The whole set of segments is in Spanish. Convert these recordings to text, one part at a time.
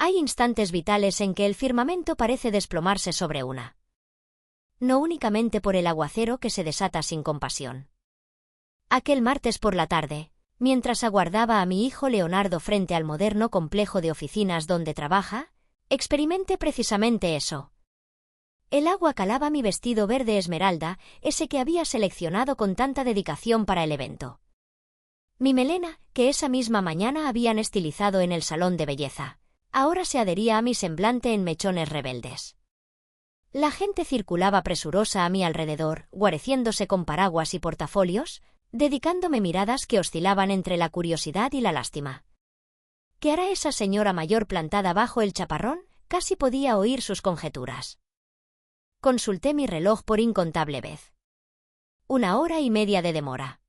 Hay instantes vitales en que el firmamento parece desplomarse sobre una. No únicamente por el aguacero que se desata sin compasión. Aquel martes por la tarde, mientras aguardaba a mi hijo Leonardo frente al moderno complejo de oficinas donde trabaja, experimenté precisamente eso. El agua calaba mi vestido verde esmeralda, ese que había seleccionado con tanta dedicación para el evento. Mi melena, que esa misma mañana habían estilizado en el salón de belleza, ahora se adhería a mi semblante en mechones rebeldes. La gente circulaba presurosa a mi alrededor, guareciéndose con paraguas y portafolios, dedicándome miradas que oscilaban entre la curiosidad y la lástima. ¿Qué hará esa señora mayor plantada bajo el chaparrón? Casi podía oír sus conjeturas. Consulté mi reloj por incontable vez. 1 hora y media de demora.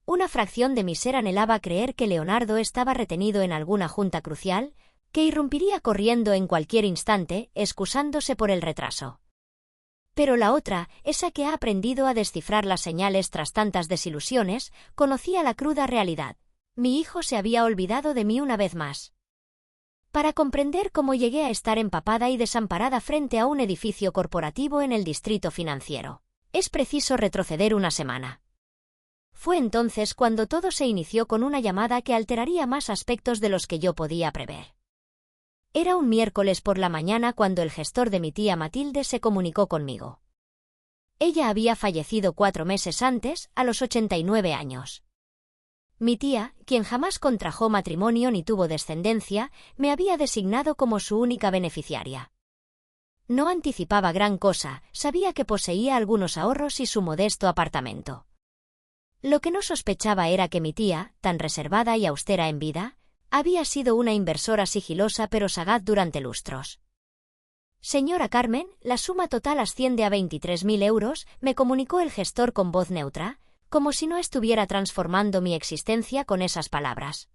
Una fracción de mi ser anhelaba creer que Leonardo estaba retenido en alguna junta crucial, que irrumpiría corriendo en cualquier instante, excusándose por el retraso. Pero la otra, esa que ha aprendido a descifrar las señales tras tantas desilusiones, conocía la cruda realidad. Mi hijo se había olvidado de mí una vez más. Para comprender cómo llegué a estar empapada y desamparada frente a un edificio corporativo en el distrito financiero, es preciso retroceder una semana. Fue entonces cuando todo se inició con una llamada que alteraría más aspectos de los que yo podía prever. Era un miércoles por la mañana cuando el gestor de mi tía Matilde se comunicó conmigo. Ella había fallecido 4 meses antes, a los 89 años. Mi tía, quien jamás contrajo matrimonio ni tuvo descendencia, me había designado como su única beneficiaria. No anticipaba gran cosa, sabía que poseía algunos ahorros y su modesto apartamento. Lo que no sospechaba era que mi tía, tan reservada y austera en vida, había sido una inversora sigilosa pero sagaz durante lustros. «Señora Carmen, la suma total asciende a 23.000 euros», me comunicó el gestor con voz neutra, como si no estuviera transformando mi existencia con esas palabras.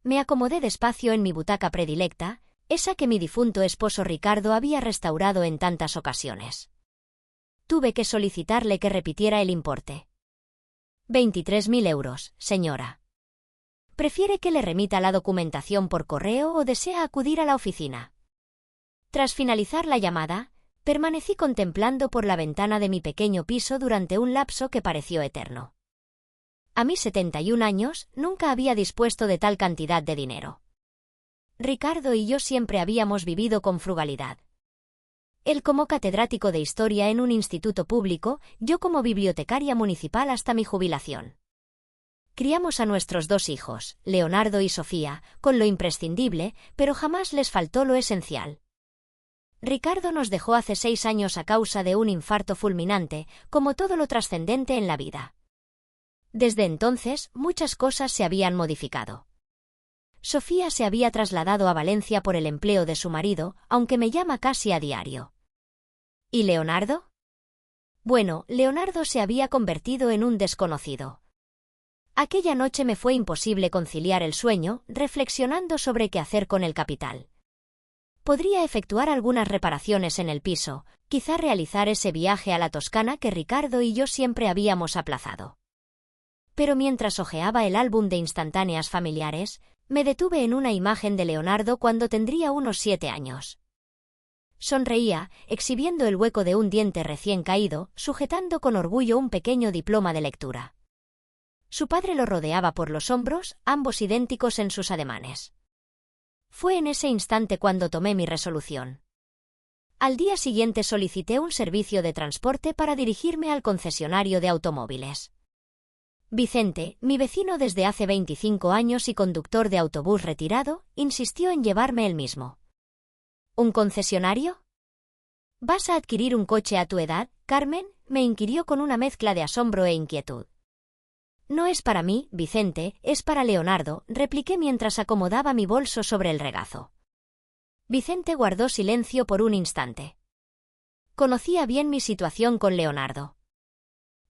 Me acomodé despacio en mi butaca predilecta, esa que mi difunto esposo Ricardo había restaurado en tantas ocasiones. Tuve que solicitarle que repitiera el importe. 23.000 euros, señora. ¿Prefiere que le remita la documentación por correo o desea acudir a la oficina? Tras finalizar la llamada, permanecí contemplando por la ventana de mi pequeño piso durante un lapso que pareció eterno. A mis 71 años, nunca había dispuesto de tal cantidad de dinero. Ricardo y yo siempre habíamos vivido con frugalidad. Él como catedrático de historia en un instituto público, yo como bibliotecaria municipal hasta mi jubilación. Criamos a nuestros 2 hijos, Leonardo y Sofía, con lo imprescindible, pero jamás les faltó lo esencial. Ricardo nos dejó hace 6 años a causa de un infarto fulminante, como todo lo trascendente en la vida. Desde entonces, muchas cosas se habían modificado. Sofía se había trasladado a Valencia por el empleo de su marido, aunque me llama casi a diario. ¿Y Leonardo? Bueno, Leonardo se había convertido en un desconocido. Aquella noche me fue imposible conciliar el sueño, reflexionando sobre qué hacer con el capital. Podría efectuar algunas reparaciones en el piso, quizá realizar ese viaje a la Toscana que Ricardo y yo siempre habíamos aplazado. Pero mientras hojeaba el álbum de instantáneas familiares, me detuve en una imagen de Leonardo cuando tendría unos 7 años. Sonreía, exhibiendo el hueco de un diente recién caído, sujetando con orgullo un pequeño diploma de lectura. Su padre lo rodeaba por los hombros, ambos idénticos en sus ademanes. Fue en ese instante cuando tomé mi resolución. Al día siguiente solicité un servicio de transporte para dirigirme al concesionario de automóviles. Vicente, mi vecino desde hace 25 años y conductor de autobús retirado, insistió en llevarme él mismo. ¿Un concesionario? ¿Vas a adquirir un coche a tu edad, Carmen?, me inquirió con una mezcla de asombro e inquietud. No es para mí, Vicente, es para Leonardo, repliqué mientras acomodaba mi bolso sobre el regazo. Vicente guardó silencio por un instante. Conocía bien mi situación con Leonardo.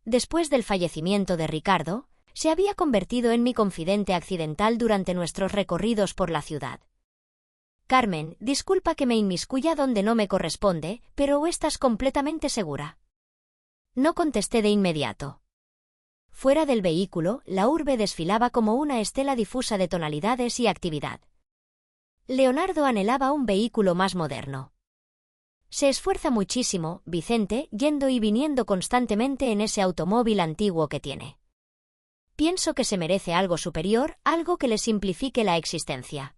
Después del fallecimiento de Ricardo, se había convertido en mi confidente accidental durante nuestros recorridos por la ciudad. Carmen, disculpa que me inmiscuya donde no me corresponde, pero ¿estás completamente segura? No contesté de inmediato. Fuera del vehículo, la urbe desfilaba como una estela difusa de tonalidades y actividad. Leonardo anhelaba un vehículo más moderno. Se esfuerza muchísimo, Vicente, yendo y viniendo constantemente en ese automóvil antiguo que tiene. Pienso que se merece algo superior, algo que le simplifique la existencia.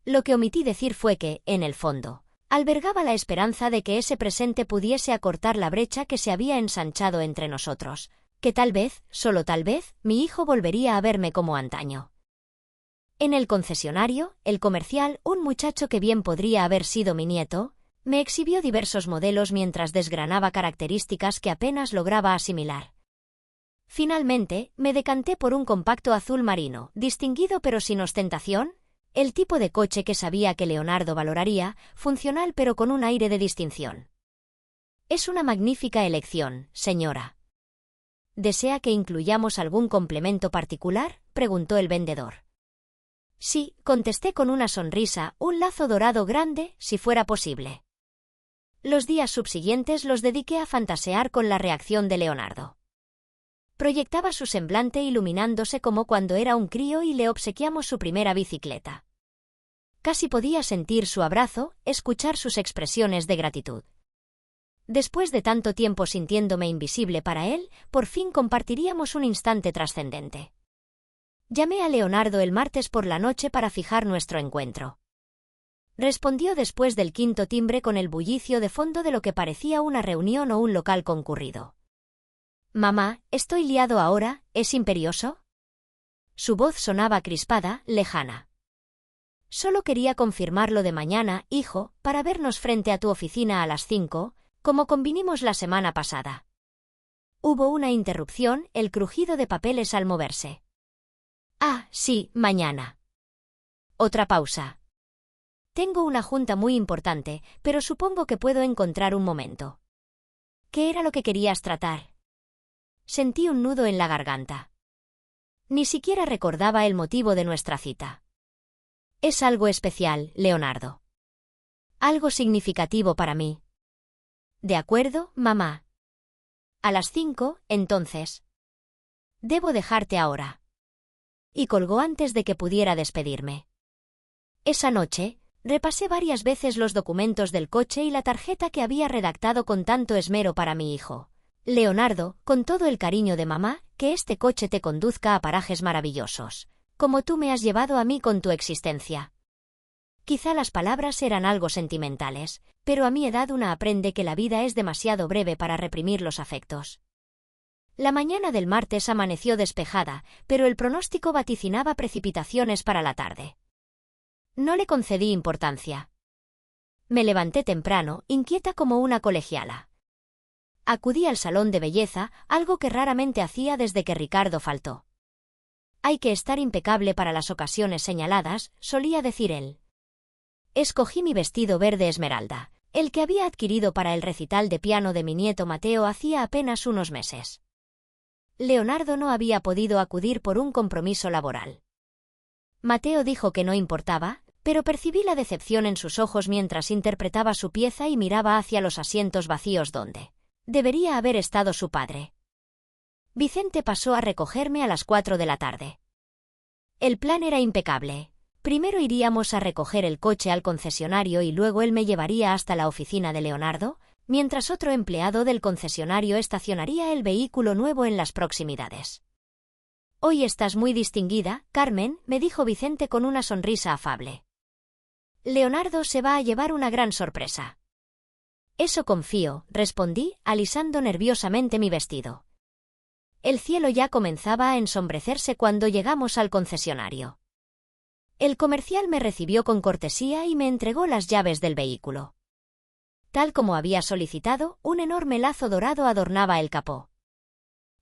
Lo que omití decir fue que, en el fondo, albergaba la esperanza de que ese presente pudiese acortar la brecha que se había ensanchado entre nosotros, que tal vez, solo tal vez, mi hijo volvería a verme como antaño. En el concesionario, el comercial, un muchacho que bien podría haber sido mi nieto, me exhibió diversos modelos mientras desgranaba características que apenas lograba asimilar. Finalmente, me decanté por un compacto azul marino, distinguido pero sin ostentación, el tipo de coche que sabía que Leonardo valoraría, funcional pero con un aire de distinción. Es una magnífica elección, señora. ¿Desea que incluyamos algún complemento particular?, preguntó el vendedor. Sí, contesté con una sonrisa, un lazo dorado grande, si fuera posible. Los días subsiguientes los dediqué a fantasear con la reacción de Leonardo. Proyectaba su semblante iluminándose como cuando era un crío y le obsequiamos su primera bicicleta. Casi podía sentir su abrazo, escuchar sus expresiones de gratitud. Después de tanto tiempo sintiéndome invisible para él, por fin compartiríamos un instante trascendente. Llamé a Leonardo el martes por la noche para fijar nuestro encuentro. Respondió después del quinto timbre con el bullicio de fondo de lo que parecía una reunión o un local concurrido. «Mamá, estoy liado ahora, ¿es imperioso?» Su voz sonaba crispada, lejana. «Solo quería confirmarlo de mañana, hijo, para vernos frente a tu oficina a las 5, como convinimos la semana pasada». Hubo una interrupción, el crujido de papeles al moverse. «Ah, sí, mañana». Otra pausa. «Tengo una junta muy importante, pero supongo que puedo encontrar un momento». «¿Qué era lo que querías tratar?» Sentí un nudo en la garganta. Ni siquiera recordaba el motivo de nuestra cita. «Es algo especial, Leonardo. Algo significativo para mí». «De acuerdo, mamá. A las 5, entonces. Debo dejarte ahora». Y colgó antes de que pudiera despedirme. Esa noche, repasé varias veces los documentos del coche y la tarjeta que había redactado con tanto esmero para mi hijo. «Leonardo, con todo el cariño de mamá, que este coche te conduzca a parajes maravillosos, como tú me has llevado a mí con tu existencia». Quizá las palabras eran algo sentimentales, pero a mi edad una aprende que la vida es demasiado breve para reprimir los afectos. La mañana del martes amaneció despejada, pero el pronóstico vaticinaba precipitaciones para la tarde. No le concedí importancia. Me levanté temprano, inquieta como una colegiala. Acudí al salón de belleza, algo que raramente hacía desde que Ricardo faltó. «Hay que estar impecable para las ocasiones señaladas», solía decir él. Escogí mi vestido verde esmeralda, el que había adquirido para el recital de piano de mi nieto Mateo hacía apenas unos meses. Leonardo no había podido acudir por un compromiso laboral. Mateo dijo que no importaba, pero percibí la decepción en sus ojos mientras interpretaba su pieza y miraba hacia los asientos vacíos donde debería haber estado su padre. Vicente pasó a recogerme a las 4 de la tarde. El plan era impecable. Primero iríamos a recoger el coche al concesionario y luego él me llevaría hasta la oficina de Leonardo, mientras otro empleado del concesionario estacionaría el vehículo nuevo en las proximidades. «Hoy estás muy distinguida, Carmen», me dijo Vicente con una sonrisa afable. «Leonardo se va a llevar una gran sorpresa». «Eso confío», respondí, alisando nerviosamente mi vestido. El cielo ya comenzaba a ensombrecerse cuando llegamos al concesionario. El comercial me recibió con cortesía y me entregó las llaves del vehículo. Tal como había solicitado, un enorme lazo dorado adornaba el capó.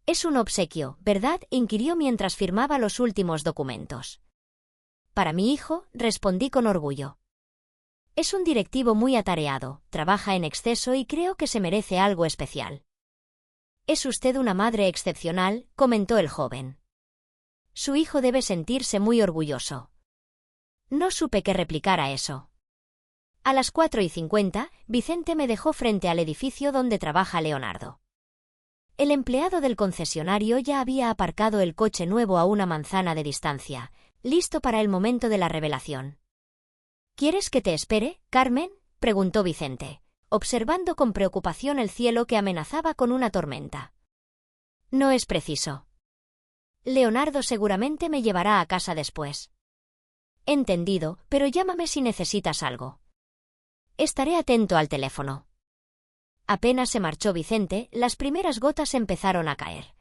«Es un obsequio, ¿verdad?», inquirió mientras firmaba los últimos documentos. «Para mi hijo», respondí con orgullo. «Es un directivo muy atareado, trabaja en exceso y creo que se merece algo especial». «Es usted una madre excepcional», comentó el joven. «Su hijo debe sentirse muy orgulloso». No supe qué replicar a eso. A las 4:50, Vicente me dejó frente al edificio donde trabaja Leonardo. El empleado del concesionario ya había aparcado el coche nuevo a una manzana de distancia, listo para el momento de la revelación. ¿Quieres que te espere, Carmen?, preguntó Vicente, observando con preocupación el cielo que amenazaba con una tormenta. No es preciso. Leonardo seguramente me llevará a casa después. Entendido, pero llámame si necesitas algo. Estaré atento al teléfono. Apenas se marchó Vicente, las primeras gotas empezaron a caer.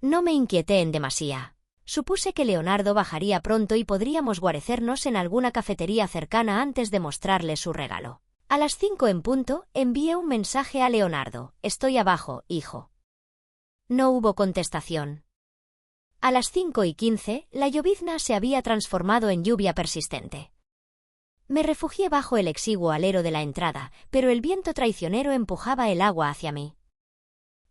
No me inquieté en demasía. Supuse que Leonardo bajaría pronto y podríamos guarecernos en alguna cafetería cercana antes de mostrarle su regalo. A las 5 en punto, envié un mensaje a Leonardo: «Estoy abajo, hijo». No hubo contestación. A las 5:15, la llovizna se había transformado en lluvia persistente. Me refugié bajo el exiguo alero de la entrada, pero el viento traicionero empujaba el agua hacia mí.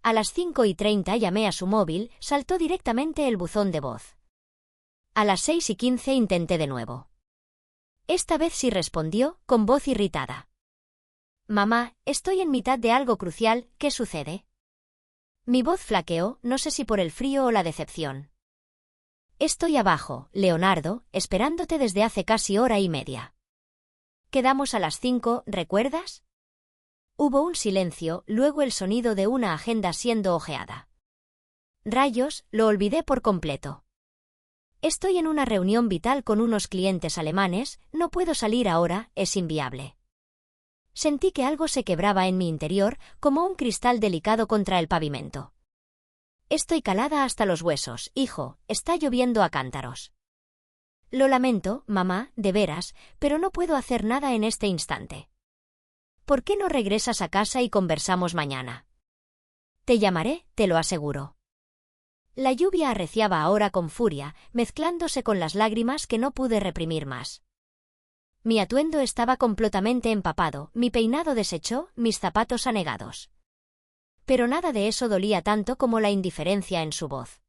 A las 5:30 llamé a su móvil, saltó directamente el buzón de voz. A las 6:15 intenté de nuevo. Esta vez sí respondió, con voz irritada. «Mamá, estoy en mitad de algo crucial, ¿qué sucede?». Mi voz flaqueó, no sé si por el frío o la decepción. «Estoy abajo, Leonardo, esperándote desde hace casi hora y media. Quedamos a las 5, ¿recuerdas?». Hubo un silencio, luego el sonido de una agenda siendo hojeada. Rayos, lo olvidé por completo. Estoy en una reunión vital con unos clientes alemanes, no puedo salir ahora, es inviable. Sentí que algo se quebraba en mi interior, como un cristal delicado contra el pavimento. Estoy calada hasta los huesos, hijo, está lloviendo a cántaros. Lo lamento, mamá, de veras, pero no puedo hacer nada en este instante. ¿Por qué no regresas a casa y conversamos mañana? Te llamaré, te lo aseguro. La lluvia arreciaba ahora con furia, mezclándose con las lágrimas que no pude reprimir más. Mi atuendo estaba completamente empapado, mi peinado deshecho, mis zapatos anegados. Pero nada de eso dolía tanto como la indiferencia en su voz.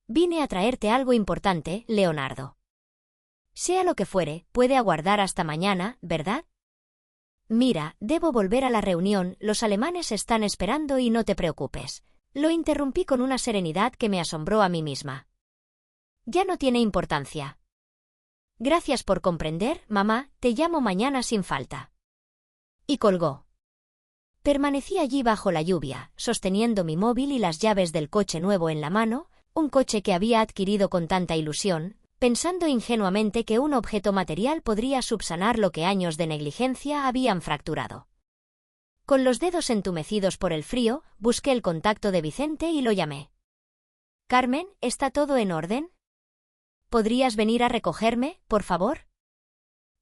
Vine a traerte algo importante, Leonardo. Sea lo que fuere, puede aguardar hasta mañana, ¿verdad? Mira, debo volver a la reunión, los alemanes están esperando y no te preocupes. Lo interrumpí con una serenidad que me asombró a mí misma. Ya no tiene importancia. Gracias por comprender, mamá, te llamo mañana sin falta. Y colgó. Permanecí allí bajo la lluvia, sosteniendo mi móvil y las llaves del coche nuevo en la mano, un coche que había adquirido con tanta ilusión, pensando ingenuamente que un objeto material podría subsanar lo que años de negligencia habían fracturado. Con los dedos entumecidos por el frío, busqué el contacto de Vicente y lo llamé. «Carmen, ¿está todo en orden? ¿Podrías venir a recogerme, por favor?».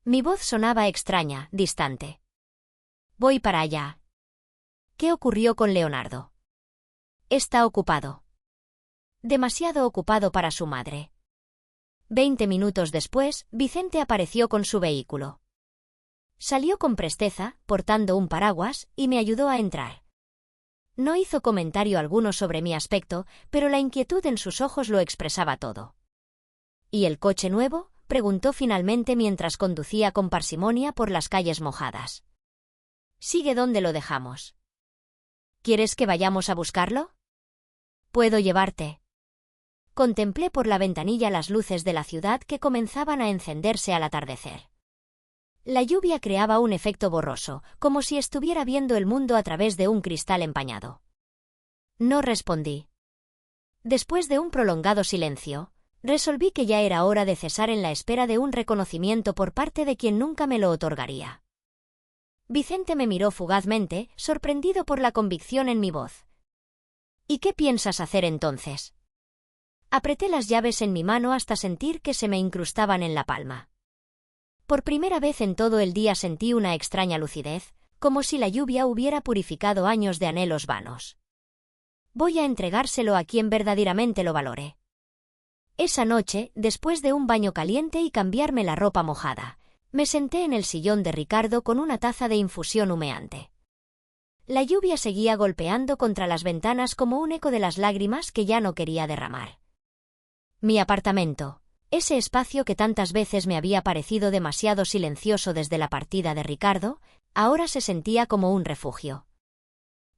Mi voz sonaba extraña, distante. «Voy para allá». ¿Qué ocurrió con Leonardo? Está ocupado. Demasiado ocupado para su madre. 20 minutos después, Vicente apareció con su vehículo. Salió con presteza, portando un paraguas, y me ayudó a entrar. No hizo comentario alguno sobre mi aspecto, pero la inquietud en sus ojos lo expresaba todo. ¿Y el coche nuevo?, preguntó finalmente mientras conducía con parsimonia por las calles mojadas. Sigue donde lo dejamos. ¿Quieres que vayamos a buscarlo? Puedo llevarte. Contemplé por la ventanilla las luces de la ciudad que comenzaban a encenderse al atardecer. La lluvia creaba un efecto borroso, como si estuviera viendo el mundo a través de un cristal empañado. No respondí. Después de un prolongado silencio, resolví que ya era hora de cesar en la espera de un reconocimiento por parte de quien nunca me lo otorgaría. Vicente me miró fugazmente, sorprendido por la convicción en mi voz. ¿Y qué piensas hacer entonces? Apreté las llaves en mi mano hasta sentir que se me incrustaban en la palma. Por primera vez en todo el día sentí una extraña lucidez, como si la lluvia hubiera purificado años de anhelos vanos. Voy a entregárselo a quien verdaderamente lo valore. Esa noche, después de un baño caliente y cambiarme la ropa mojada, me senté en el sillón de Ricardo con una taza de infusión humeante. La lluvia seguía golpeando contra las ventanas como un eco de las lágrimas que ya no quería derramar. Mi apartamento, ese espacio que tantas veces me había parecido demasiado silencioso desde la partida de Ricardo, ahora se sentía como un refugio.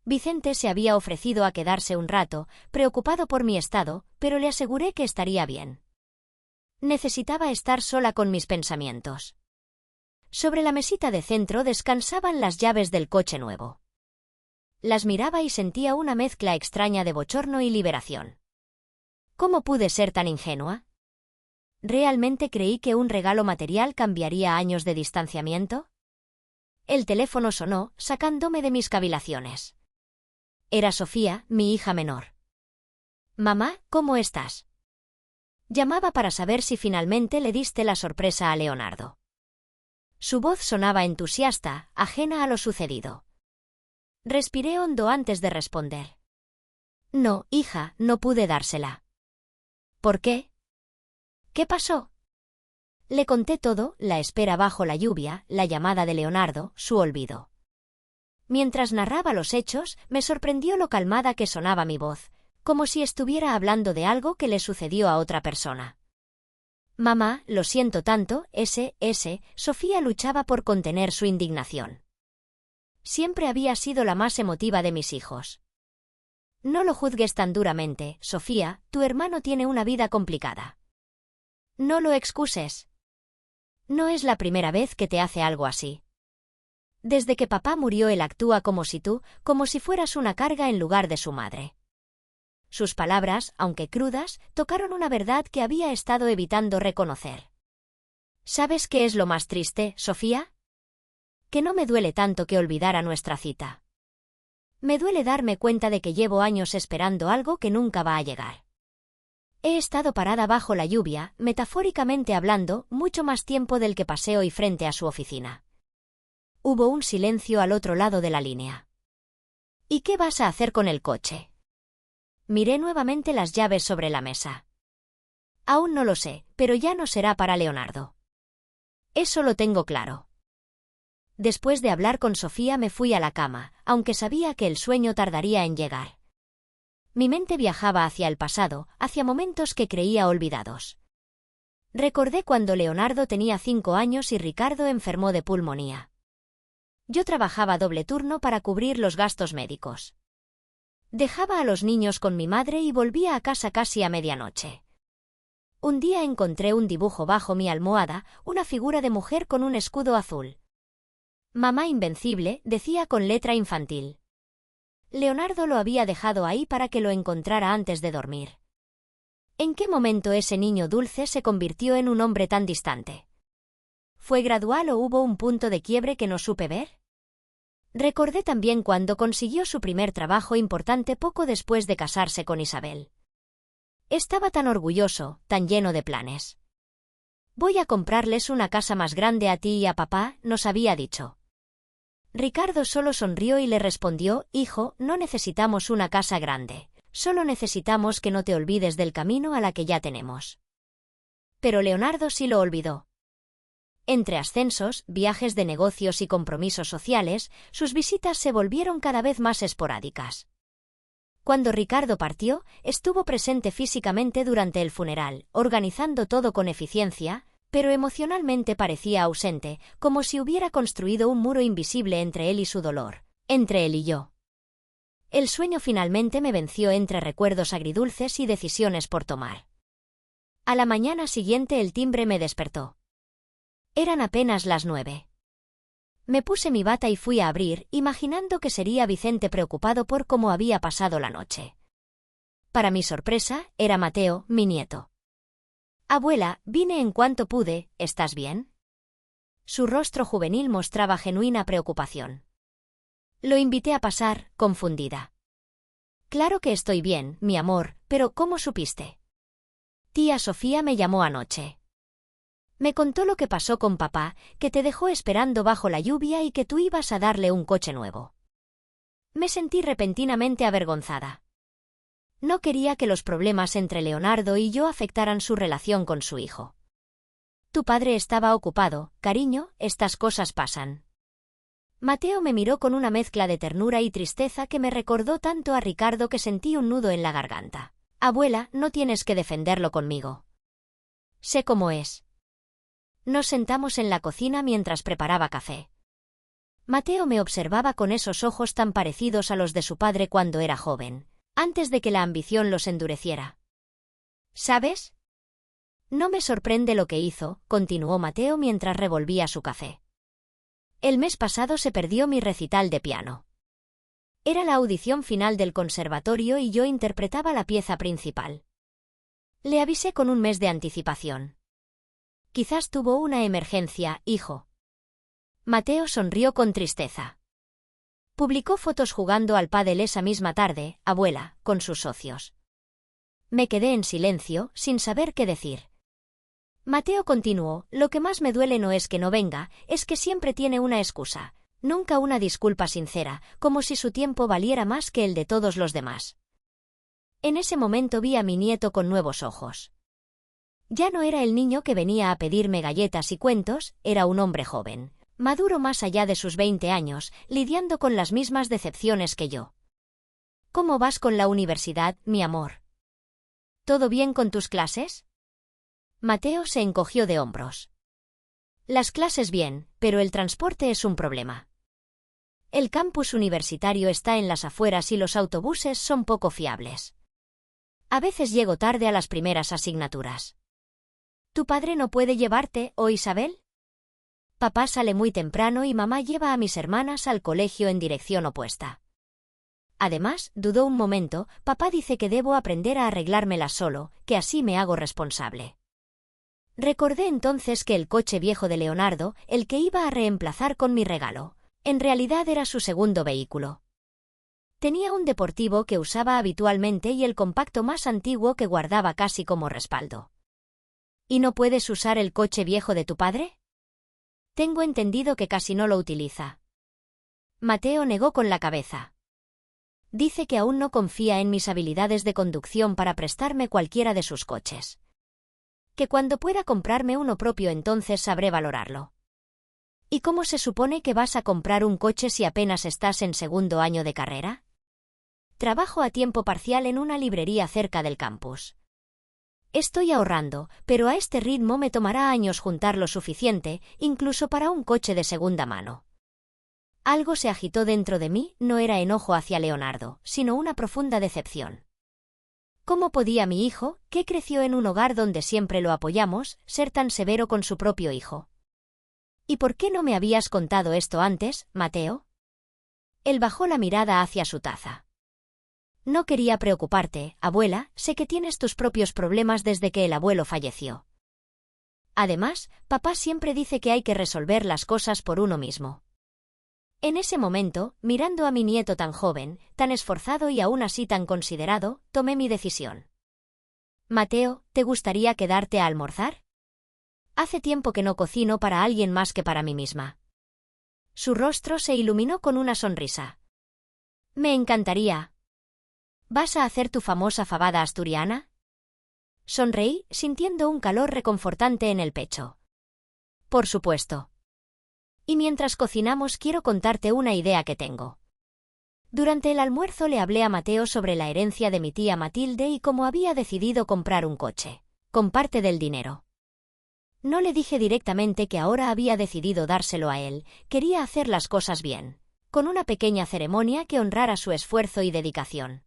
Vicente se había ofrecido a quedarse un rato, preocupado por mi estado, pero le aseguré que estaría bien. Necesitaba estar sola con mis pensamientos. Sobre la mesita de centro descansaban las llaves del coche nuevo. Las miraba y sentía una mezcla extraña de bochorno y liberación. ¿Cómo pude ser tan ingenua? ¿Realmente creí que un regalo material cambiaría años de distanciamiento? El teléfono sonó, sacándome de mis cavilaciones. Era Sofía, mi hija menor. «Mamá, ¿cómo estás?». Llamaba para saber si finalmente le diste la sorpresa a Leonardo. Su voz sonaba entusiasta, ajena a lo sucedido. Respiré hondo antes de responder. «No, hija, no pude dársela». «¿Por qué?». «¿Qué pasó?». Le conté todo, la espera bajo la lluvia, la llamada de Leonardo, su olvido. Mientras narraba los hechos, me sorprendió lo calmada que sonaba mi voz, como si estuviera hablando de algo que le sucedió a otra persona. «Mamá, lo siento tanto, Sofía luchaba por contener su indignación. Siempre había sido la más emotiva de mis hijos. «No lo juzgues tan duramente, Sofía, tu hermano tiene una vida complicada. No lo excuses. No es la primera vez que te hace algo así. Desde que papá murió él actúa como si fueras una carga en lugar de su madre». Sus palabras, aunque crudas, tocaron una verdad que había estado evitando reconocer. «¿Sabes qué es lo más triste, Sofía? Que no me duele tanto que olvidara nuestra cita. Me duele darme cuenta de que llevo años esperando algo que nunca va a llegar. He estado parada bajo la lluvia, metafóricamente hablando, mucho más tiempo del que pasé hoy frente a su oficina». Hubo un silencio al otro lado de la línea. «¿Y qué vas a hacer con el coche?». Miré nuevamente las llaves sobre la mesa. «Aún no lo sé, pero ya no será para Leonardo. Eso lo tengo claro». Después de hablar con Sofía me fui a la cama, aunque sabía que el sueño tardaría en llegar. Mi mente viajaba hacia el pasado, hacia momentos que creía olvidados. Recordé cuando Leonardo tenía 5 años y Ricardo enfermó de pulmonía. Yo trabajaba doble turno para cubrir los gastos médicos. Dejaba a los niños con mi madre y volvía a casa casi a medianoche. Un día encontré un dibujo bajo mi almohada, una figura de mujer con un escudo azul. «Mamá invencible», decía con letra infantil. Leonardo lo había dejado ahí para que lo encontrara antes de dormir. ¿En qué momento ese niño dulce se convirtió en un hombre tan distante? ¿Fue gradual o hubo un punto de quiebre que no supe ver? Recordé también cuando consiguió su primer trabajo importante poco después de casarse con Isabel. Estaba tan orgulloso, tan lleno de planes. «Voy a comprarles una casa más grande a ti y a papá», nos había dicho. Ricardo solo sonrió y le respondió: «Hijo, no necesitamos una casa grande, solo necesitamos que no te olvides del camino a la que ya tenemos». Pero Leonardo sí lo olvidó. Entre ascensos, viajes de negocios y compromisos sociales, sus visitas se volvieron cada vez más esporádicas. Cuando Ricardo partió, estuvo presente físicamente durante el funeral, organizando todo con eficiencia, pero emocionalmente parecía ausente, como si hubiera construido un muro invisible entre él y su dolor, entre él y yo. El sueño finalmente me venció entre recuerdos agridulces y decisiones por tomar. A la mañana siguiente el timbre me despertó. Eran apenas las 9. Me puse mi bata y fui a abrir, imaginando que sería Vicente preocupado por cómo había pasado la noche. Para mi sorpresa, era Mateo, mi nieto. «Abuela, vine en cuanto pude, ¿estás bien?». Su rostro juvenil mostraba genuina preocupación. Lo invité a pasar, confundida. «Claro que estoy bien, mi amor, pero ¿cómo supiste?». «Tía Sofía me llamó anoche. Me contó lo que pasó con papá, que te dejó esperando bajo la lluvia y que tú ibas a darle un coche nuevo». Me sentí repentinamente avergonzada. No quería que los problemas entre Leonardo y yo afectaran su relación con su hijo. «Tu padre estaba ocupado, cariño, estas cosas pasan». Mateo me miró con una mezcla de ternura y tristeza que me recordó tanto a Ricardo que sentí un nudo en la garganta. «Abuela, no tienes que defenderlo conmigo. Sé cómo es». Nos sentamos en la cocina mientras preparaba café. Mateo me observaba con esos ojos tan parecidos a los de su padre cuando era joven, antes de que la ambición los endureciera. «¿Sabes? No me sorprende lo que hizo», continuó Mateo mientras revolvía su café. El mes pasado se perdió mi recital de piano. Era la audición final del conservatorio y yo interpretaba la pieza principal. Le avisé con un mes de anticipación. Quizás tuvo una emergencia, hijo. Mateo sonrió con tristeza. Publicó fotos jugando al pádel esa misma tarde, abuela, con sus socios. Me quedé en silencio, sin saber qué decir. Mateo continuó, lo que más me duele no es que no venga, es que siempre tiene una excusa, nunca una disculpa sincera, como si su tiempo valiera más que el de todos los demás. En ese momento vi a mi nieto con nuevos ojos. Ya no era el niño que venía a pedirme galletas y cuentos, era un hombre joven, maduro más allá de sus 20 años, lidiando con las mismas decepciones que yo. ¿Cómo vas con la universidad, mi amor? ¿Todo bien con tus clases? Mateo se encogió de hombros. Las clases bien, pero el transporte es un problema. El campus universitario está en las afueras y los autobuses son poco fiables. A veces llego tarde a las primeras asignaturas. ¿Tu padre no puede llevarte, o Isabel? Papá sale muy temprano y mamá lleva a mis hermanas al colegio en dirección opuesta. Además, dudó un momento, papá dice que debo aprender a arreglármelas solo, que así me hago responsable. Recordé entonces que el coche viejo de Leonardo, el que iba a reemplazar con mi regalo, en realidad era su segundo vehículo. Tenía un deportivo que usaba habitualmente y el compacto más antiguo que guardaba casi como respaldo. ¿Y no puedes usar el coche viejo de tu padre? Tengo entendido que casi no lo utiliza. Mateo negó con la cabeza. Dice que aún no confía en mis habilidades de conducción para prestarme cualquiera de sus coches. Que cuando pueda comprarme uno propio entonces sabré valorarlo. ¿Y cómo se supone que vas a comprar un coche si apenas estás en segundo año de carrera? Trabajo a tiempo parcial en una librería cerca del campus. Estoy ahorrando, pero a este ritmo me tomará años juntar lo suficiente, incluso para un coche de segunda mano. Algo se agitó dentro de mí, no era enojo hacia Leonardo, sino una profunda decepción. ¿Cómo podía mi hijo, que creció en un hogar donde siempre lo apoyamos, ser tan severo con su propio hijo? ¿Y por qué no me habías contado esto antes, Mateo? Él bajó la mirada hacia su taza. No quería preocuparte, abuela, sé que tienes tus propios problemas desde que el abuelo falleció. Además, papá siempre dice que hay que resolver las cosas por uno mismo. En ese momento, mirando a mi nieto tan joven, tan esforzado y aún así tan considerado, tomé mi decisión. Mateo, ¿te gustaría quedarte a almorzar? Hace tiempo que no cocino para alguien más que para mí misma. Su rostro se iluminó con una sonrisa. Me encantaría. ¿Vas a hacer tu famosa fabada asturiana? Sonreí, sintiendo un calor reconfortante en el pecho. Por supuesto. Y mientras cocinamos quiero contarte una idea que tengo. Durante el almuerzo le hablé a Mateo sobre la herencia de mi tía Matilde y cómo había decidido comprar un coche, con parte del dinero. No le dije directamente que ahora había decidido dárselo a él, quería hacer las cosas bien, con una pequeña ceremonia que honrara su esfuerzo y dedicación.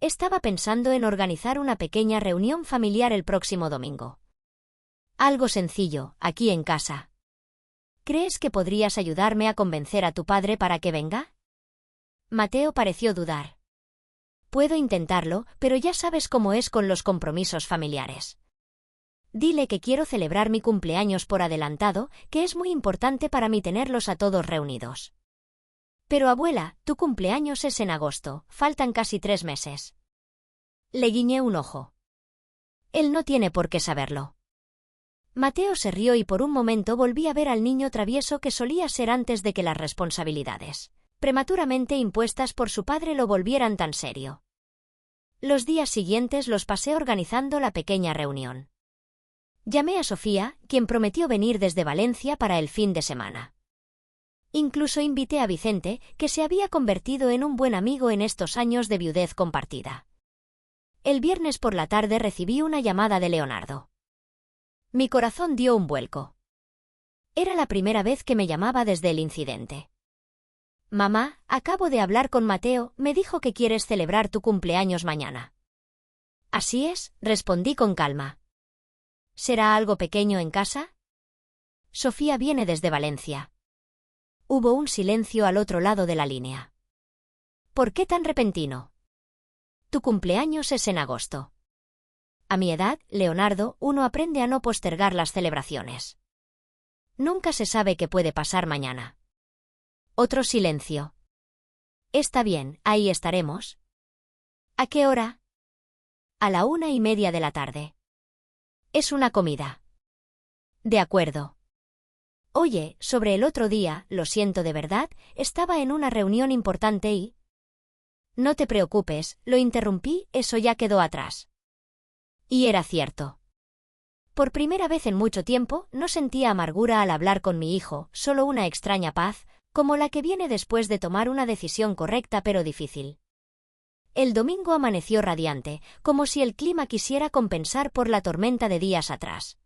Estaba pensando en organizar una pequeña reunión familiar el próximo domingo. Algo sencillo, aquí en casa. ¿Crees que podrías ayudarme a convencer a tu padre para que venga? Mateo pareció dudar. Puedo intentarlo, pero ya sabes cómo es con los compromisos familiares. Dile que quiero celebrar mi cumpleaños por adelantado, que es muy importante para mí tenerlos a todos reunidos. Pero abuela, tu cumpleaños es en agosto, faltan casi 3 meses. Le guiñé un ojo. Él no tiene por qué saberlo. Mateo se rió y por un momento volví a ver al niño travieso que solía ser antes de que las responsabilidades, prematuramente impuestas por su padre, lo volvieran tan serio. Los días siguientes los pasé organizando la pequeña reunión. Llamé a Sofía, quien prometió venir desde Valencia para el fin de semana. Incluso invité a Vicente, que se había convertido en un buen amigo en estos años de viudez compartida. El viernes por la tarde recibí una llamada de Leonardo. Mi corazón dio un vuelco. Era la primera vez que me llamaba desde el incidente. Mamá, acabo de hablar con Mateo, me dijo que quieres celebrar tu cumpleaños mañana. Así es, respondí con calma. ¿Será algo pequeño en casa? Sofía viene desde Valencia. Hubo un silencio al otro lado de la línea. ¿Por qué tan repentino? Tu cumpleaños es en agosto. A mi edad, Leonardo, uno aprende a no postergar las celebraciones. Nunca se sabe qué puede pasar mañana. Otro silencio. Está bien, ahí estaremos. ¿A qué hora? A la 1:30 de la tarde. Es una comida. De acuerdo. Oye, sobre el otro día, lo siento de verdad, estaba en una reunión importante y... No te preocupes, lo interrumpí, eso ya quedó atrás. Y era cierto. Por primera vez en mucho tiempo, no sentía amargura al hablar con mi hijo, solo una extraña paz, como la que viene después de tomar una decisión correcta pero difícil. El domingo amaneció radiante, como si el clima quisiera compensar por la tormenta de días atrás.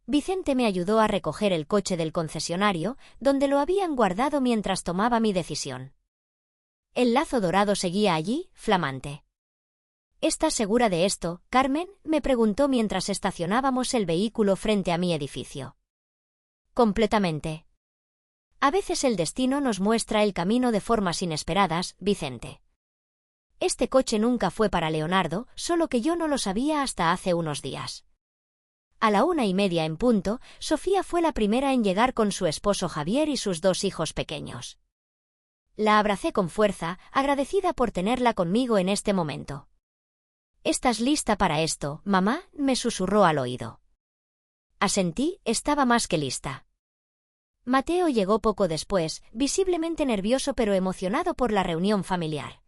Vicente me ayudó a recoger el coche del concesionario, donde lo habían guardado mientras tomaba mi decisión. El lazo dorado seguía allí, flamante. ¿Estás segura de esto, Carmen?, me preguntó mientras estacionábamos el vehículo frente a mi edificio. Completamente. A veces el destino nos muestra el camino de formas inesperadas, Vicente. Este coche nunca fue para Leonardo, solo que yo no lo sabía hasta hace unos días. A la 1:30 en punto, Sofía fue la primera en llegar con su esposo Javier y sus 2 hijos pequeños. La abracé con fuerza, agradecida por tenerla conmigo en este momento. «¿Estás lista para esto, mamá?», me susurró al oído. Asentí, estaba más que lista. Mateo llegó poco después, visiblemente nervioso pero emocionado por la reunión familiar.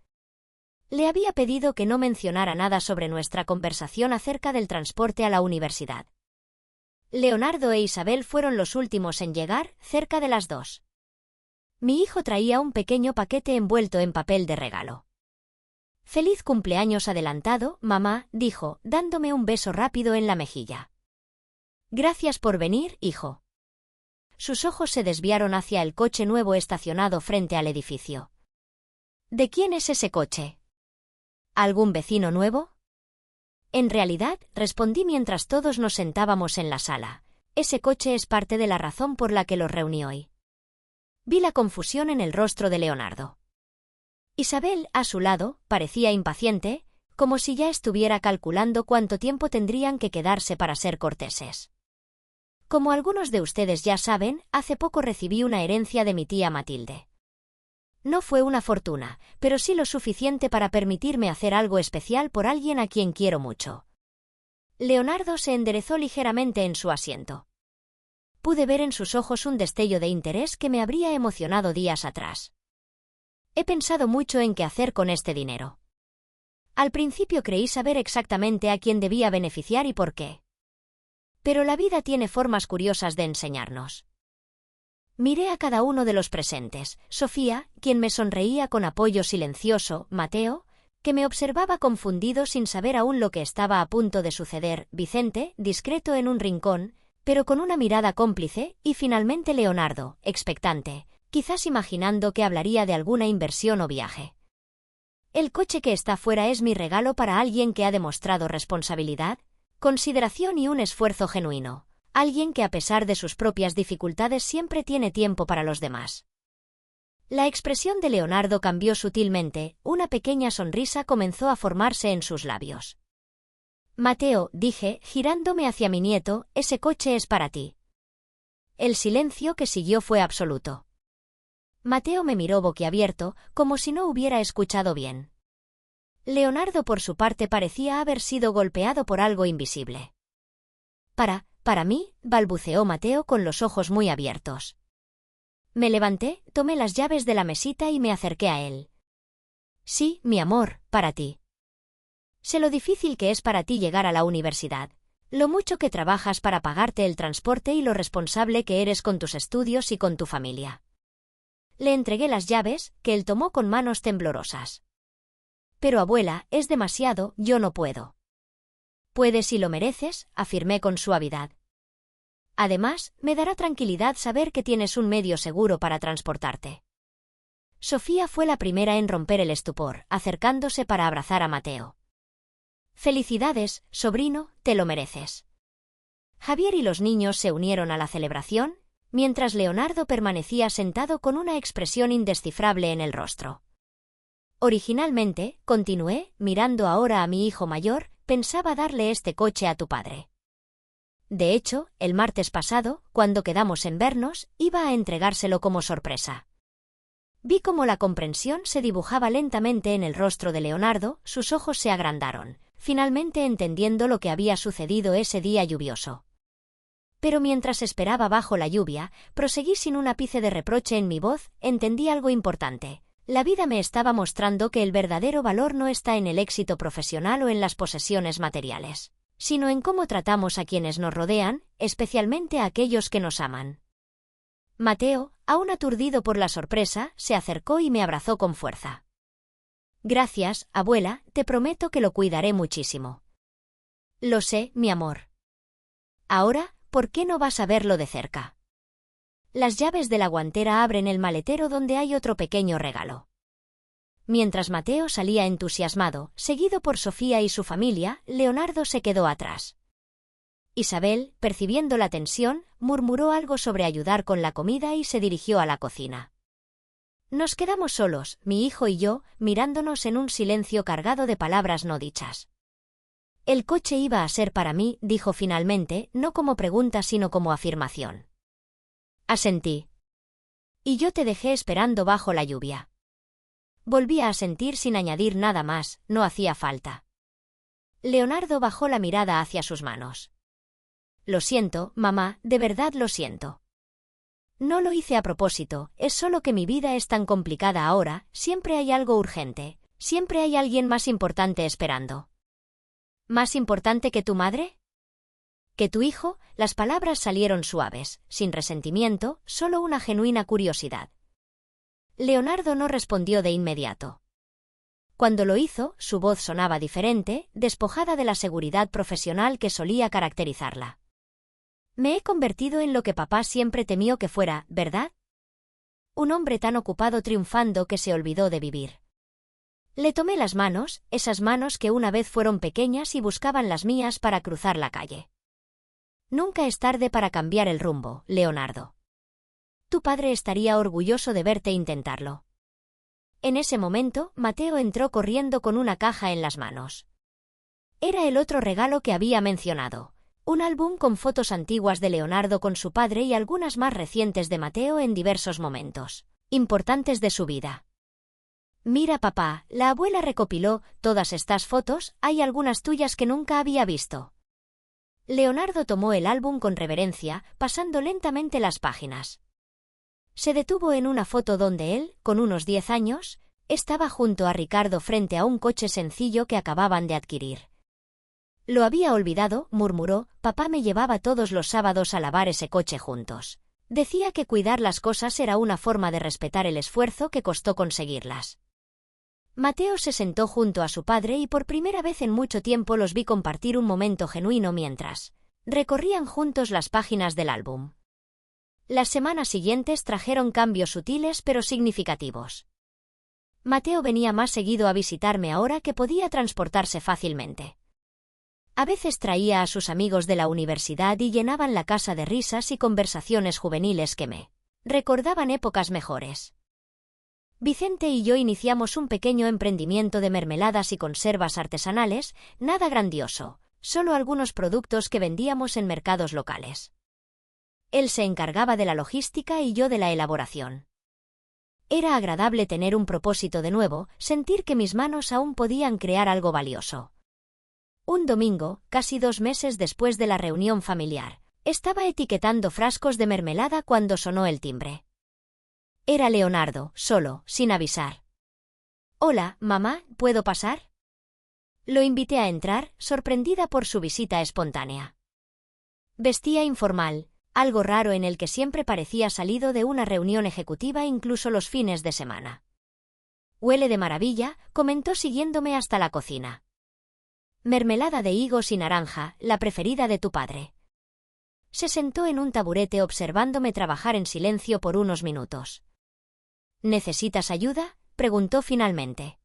Le había pedido que no mencionara nada sobre nuestra conversación acerca del transporte a la universidad. Leonardo e Isabel fueron los últimos en llegar, cerca de las 2. Mi hijo traía un pequeño paquete envuelto en papel de regalo. «Feliz cumpleaños adelantado, mamá», dijo, dándome un beso rápido en la mejilla. «Gracias por venir, hijo». Sus ojos se desviaron hacia el coche nuevo estacionado frente al edificio. «¿De quién es ese coche? ¿Algún vecino nuevo?» En realidad, respondí mientras todos nos sentábamos en la sala, ese coche es parte de la razón por la que los reuní hoy. Vi la confusión en el rostro de Leonardo. Isabel, a su lado, parecía impaciente, como si ya estuviera calculando cuánto tiempo tendrían que quedarse para ser corteses. Como algunos de ustedes ya saben, hace poco recibí una herencia de mi tía Matilde. No fue una fortuna, pero sí lo suficiente para permitirme hacer algo especial por alguien a quien quiero mucho. Leonardo se enderezó ligeramente en su asiento. Pude ver en sus ojos un destello de interés que me habría emocionado días atrás. He pensado mucho en qué hacer con este dinero. Al principio creí saber exactamente a quién debía beneficiar y por qué. Pero la vida tiene formas curiosas de enseñarnos. Miré a cada uno de los presentes, Sofía, quien me sonreía con apoyo silencioso, Mateo, que me observaba confundido sin saber aún lo que estaba a punto de suceder, Vicente, discreto en un rincón, pero con una mirada cómplice, y finalmente Leonardo, expectante, quizás imaginando que hablaría de alguna inversión o viaje. El coche que está fuera es mi regalo para alguien que ha demostrado responsabilidad, consideración y un esfuerzo genuino, alguien que a pesar de sus propias dificultades siempre tiene tiempo para los demás. La expresión de Leonardo cambió sutilmente, una pequeña sonrisa comenzó a formarse en sus labios. «Mateo», dije, girándome hacia mi nieto, «ese coche es para ti». El silencio que siguió fue absoluto. Mateo me miró boquiabierto, como si no hubiera escuchado bien. Leonardo por su parte parecía haber sido golpeado por algo invisible. Para mí», balbuceó Mateo con los ojos muy abiertos. Me levanté, tomé las llaves de la mesita y me acerqué a él. «Sí, mi amor, para ti. Sé lo difícil que es para ti llegar a la universidad, lo mucho que trabajas para pagarte el transporte y lo responsable que eres con tus estudios y con tu familia». Le entregué las llaves, que él tomó con manos temblorosas. «Pero abuela, es demasiado, yo no puedo». «Puedes y lo mereces», afirmé con suavidad. «Además, me dará tranquilidad saber que tienes un medio seguro para transportarte». Sofía fue la primera en romper el estupor, acercándose para abrazar a Mateo. «Felicidades, sobrino, te lo mereces». Javier y los niños se unieron a la celebración, mientras Leonardo permanecía sentado con una expresión indescifrable en el rostro. Originalmente, continué, mirando ahora a mi hijo mayor, pensaba darle este coche a tu padre. De hecho, el martes pasado, cuando quedamos en vernos, iba a entregárselo como sorpresa. Vi cómo la comprensión se dibujaba lentamente en el rostro de Leonardo, sus ojos se agrandaron, finalmente entendiendo lo que había sucedido ese día lluvioso. Pero mientras esperaba bajo la lluvia, proseguí sin un ápice de reproche en mi voz, entendí algo importante. La vida me estaba mostrando que el verdadero valor no está en el éxito profesional o en las posesiones materiales, sino en cómo tratamos a quienes nos rodean, especialmente a aquellos que nos aman. Mateo, aún aturdido por la sorpresa, se acercó y me abrazó con fuerza. Gracias, abuela, te prometo que lo cuidaré muchísimo. Lo sé, mi amor. Ahora, ¿por qué no vas a verlo de cerca? Las llaves de la guantera abren el maletero donde hay otro pequeño regalo. Mientras Mateo salía entusiasmado, seguido por Sofía y su familia, Leonardo se quedó atrás. Isabel, percibiendo la tensión, murmuró algo sobre ayudar con la comida y se dirigió a la cocina. Nos quedamos solos, mi hijo y yo, mirándonos en un silencio cargado de palabras no dichas. El coche iba a ser para mí, dijo finalmente, no como pregunta sino como afirmación. Asentí. Y yo te dejé esperando bajo la lluvia. Volví a asentir sin añadir nada más, no hacía falta. Leonardo bajó la mirada hacia sus manos. Lo siento, mamá, de verdad lo siento. No lo hice a propósito, es solo que mi vida es tan complicada ahora, siempre hay algo urgente, siempre hay alguien más importante esperando. ¿Más importante que tu madre? ¿Que tu hijo? Las palabras salieron suaves, sin resentimiento, solo una genuina curiosidad. Leonardo no respondió de inmediato. Cuando lo hizo, su voz sonaba diferente, despojada de la seguridad profesional que solía caracterizarla. Me he convertido en lo que papá siempre temió que fuera, ¿verdad? Un hombre tan ocupado triunfando que se olvidó de vivir. Le tomé las manos, esas manos que una vez fueron pequeñas y buscaban las mías para cruzar la calle. Nunca es tarde para cambiar el rumbo, Leonardo. Tu padre estaría orgulloso de verte intentarlo. En ese momento, Mateo entró corriendo con una caja en las manos. Era el otro regalo que había mencionado. Un álbum con fotos antiguas de Leonardo con su padre y algunas más recientes de Mateo en diversos momentos importantes de su vida. Mira, papá, la abuela recopiló todas estas fotos, hay algunas tuyas que nunca había visto. Leonardo tomó el álbum con reverencia, pasando lentamente las páginas. Se detuvo en una foto donde él, con unos 10 años, estaba junto a Ricardo frente a un coche sencillo que acababan de adquirir. Lo había olvidado, murmuró, papá me llevaba todos los sábados a lavar ese coche juntos. Decía que cuidar las cosas era una forma de respetar el esfuerzo que costó conseguirlas. Mateo se sentó junto a su padre y por primera vez en mucho tiempo los vi compartir un momento genuino mientras recorrían juntos las páginas del álbum. Las semanas siguientes trajeron cambios sutiles pero significativos. Mateo venía más seguido a visitarme ahora que podía transportarse fácilmente. A veces traía a sus amigos de la universidad y llenaban la casa de risas y conversaciones juveniles que me recordaban épocas mejores. Vicente y yo iniciamos un pequeño emprendimiento de mermeladas y conservas artesanales, nada grandioso, solo algunos productos que vendíamos en mercados locales. Él se encargaba de la logística y yo de la elaboración. Era agradable tener un propósito de nuevo, sentir que mis manos aún podían crear algo valioso. Un domingo, casi 2 meses después de la reunión familiar, estaba etiquetando frascos de mermelada cuando sonó el timbre. Era Leonardo, solo, sin avisar. Hola, mamá, ¿puedo pasar? Lo invité a entrar, sorprendida por su visita espontánea. Vestía informal, algo raro en el que siempre parecía salido de una reunión ejecutiva incluso los fines de semana. Huele de maravilla, comentó siguiéndome hasta la cocina. Mermelada de higos y naranja, la preferida de tu padre. Se sentó en un taburete observándome trabajar en silencio por unos minutos. ¿Necesitas ayuda?, preguntó finalmente.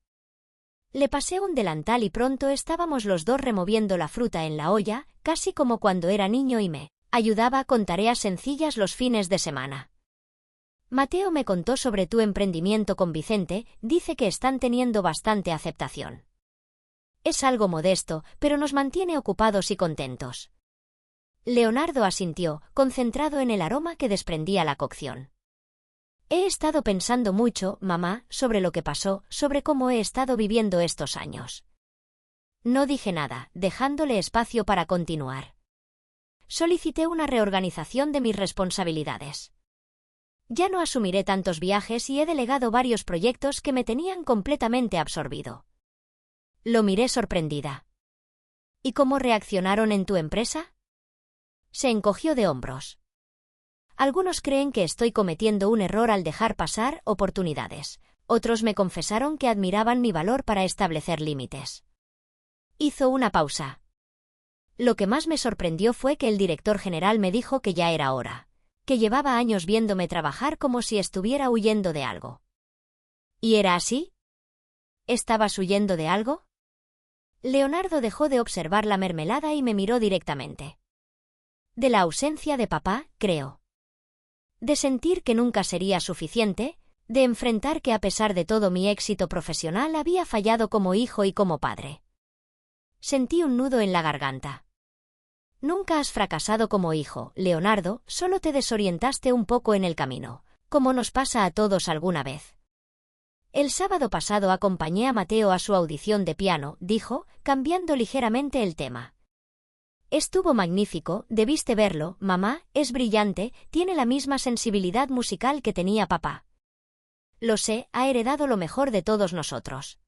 Le pasé un delantal y pronto estábamos los dos removiendo la fruta en la olla, casi como cuando era niño y me Ayudaba con tareas sencillas los fines de semana. Mateo me contó sobre tu emprendimiento con Vicente, dice que están teniendo bastante aceptación. Es algo modesto, pero nos mantiene ocupados y contentos. Leonardo asintió, concentrado en el aroma que desprendía la cocción. He estado pensando mucho, mamá, sobre lo que pasó, sobre cómo he estado viviendo estos años. No dije nada, dejándole espacio para continuar. Solicité una reorganización de mis responsabilidades. Ya no asumiré tantos viajes y he delegado varios proyectos que me tenían completamente absorbido. Lo miré sorprendida. ¿Y cómo reaccionaron en tu empresa? Se encogió de hombros. Algunos creen que estoy cometiendo un error al dejar pasar oportunidades. Otros me confesaron que admiraban mi valor para establecer límites. Hizo una pausa. Lo que más me sorprendió fue que el director general me dijo que ya era hora, que llevaba años viéndome trabajar como si estuviera huyendo de algo. ¿Y era así? ¿Estabas huyendo de algo? Leonardo dejó de observar la mermelada y me miró directamente. De la ausencia de papá, creo. De sentir que nunca sería suficiente, de enfrentar que a pesar de todo mi éxito profesional había fallado como hijo y como padre. Sentí un nudo en la garganta. Nunca has fracasado como hijo, Leonardo, solo te desorientaste un poco en el camino, como nos pasa a todos alguna vez. El sábado pasado acompañé a Mateo a su audición de piano, dijo, cambiando ligeramente el tema. Estuvo magnífico, debiste verlo, mamá, es brillante, tiene la misma sensibilidad musical que tenía papá. Lo sé, ha heredado lo mejor de todos nosotros.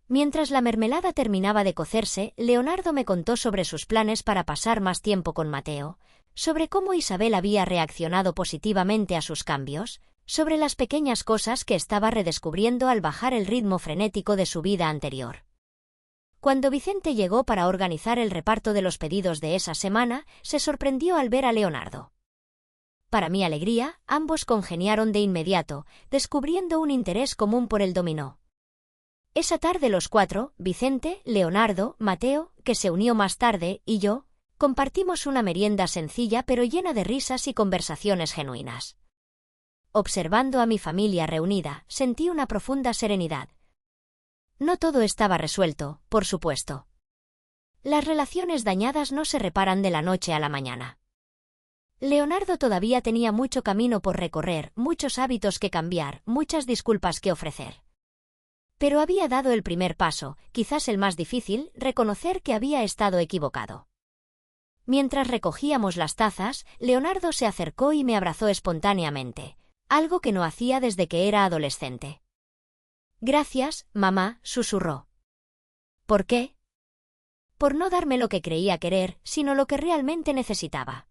Mientras la mermelada terminaba de cocerse, Leonardo me contó sobre sus planes para pasar más tiempo con Mateo, sobre cómo Isabel había reaccionado positivamente a sus cambios, sobre las pequeñas cosas que estaba redescubriendo al bajar el ritmo frenético de su vida anterior. Cuando Vicente llegó para organizar el reparto de los pedidos de esa semana, se sorprendió al ver a Leonardo. Para mi alegría, ambos congeniaron de inmediato, descubriendo un interés común por el dominó. Esa tarde los cuatro, Vicente, Leonardo, Mateo, que se unió más tarde, y yo, compartimos una merienda sencilla pero llena de risas y conversaciones genuinas. Observando a mi familia reunida, sentí una profunda serenidad. No todo estaba resuelto, por supuesto. Las relaciones dañadas no se reparan de la noche a la mañana. Leonardo todavía tenía mucho camino por recorrer, muchos hábitos que cambiar, muchas disculpas que ofrecer. Pero había dado el primer paso, quizás el más difícil, reconocer que había estado equivocado. Mientras recogíamos las tazas, Leonardo se acercó y me abrazó espontáneamente, algo que no hacía desde que era adolescente. Gracias, mamá, susurró. ¿Por qué? Por no darme lo que creía querer, sino lo que realmente necesitaba.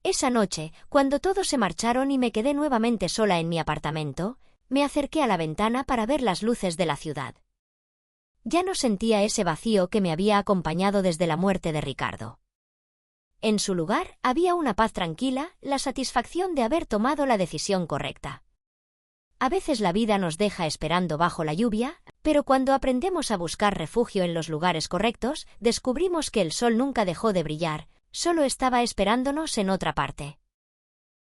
Esa noche, cuando todos se marcharon y me quedé nuevamente sola en mi apartamento, me acerqué a la ventana para ver las luces de la ciudad. Ya no sentía ese vacío que me había acompañado desde la muerte de Ricardo. En su lugar, había una paz tranquila, la satisfacción de haber tomado la decisión correcta. A veces la vida nos deja esperando bajo la lluvia, pero cuando aprendemos a buscar refugio en los lugares correctos, descubrimos que el sol nunca dejó de brillar, solo estaba esperándonos en otra parte.